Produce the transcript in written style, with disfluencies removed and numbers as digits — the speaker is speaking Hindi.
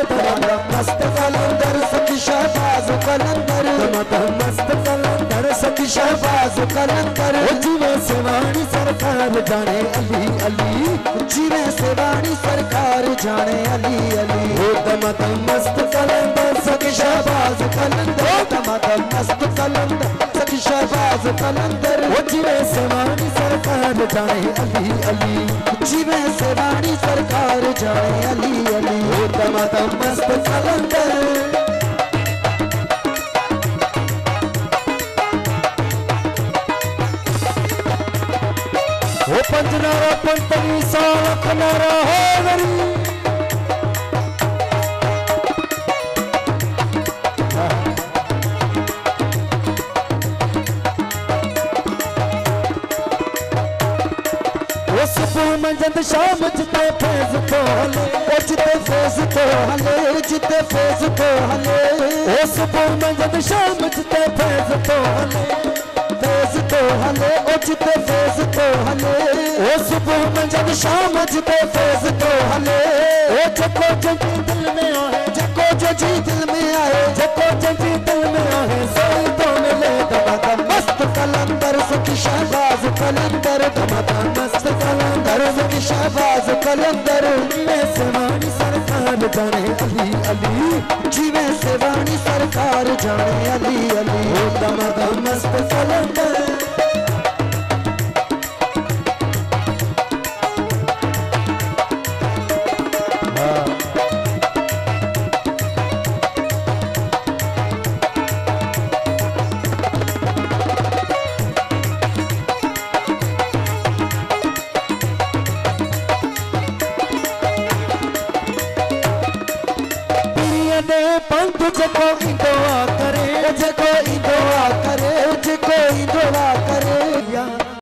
दमादम मस्त कलंदर सखी शहबाज कलंदर दमादम मस्त कलंदर सखी शहबाज कलंदर जीवे सेवानी सरकार जाने अली अली जीवे सेवानी सरकार जाने अली अली दमादम मस्त कलंदर सखी शहबाज कलंदर दमादम मस्त कलंदर सखी शहबाज कलंदर जीवे सेवानी सरकार जाने अली अली जीवे सेवानी सरकार जाने अली अली दमादम मस्त कलंदर ओ पंजनारा पंतनी साल कनारा हो गरी मंजद शाम जिते फैज तो हले ओ जिते फैज तो हले जिते फैज तो हले ओ सुबह मंजद शाम जिते फैज तो हले फैज तो हले ओ जिते फैज तो हले ओ सुबह मंजद शाम जिते फैज तो हले ओ जको जजी दिल में आए जको जजी दिल में आए जको जजी दिल में आए सोई तो मिले दमादम मस्त कलंदर सखी शहबाज कलंदर दमादम मस्त कलंदर सखी शहबाज कलंदर में सेवानी सरकार जाने अली अली जीवे सेवानी सरकार जाने अली अली दमादम मस्त कलंदर पंथ जको इंदवा करे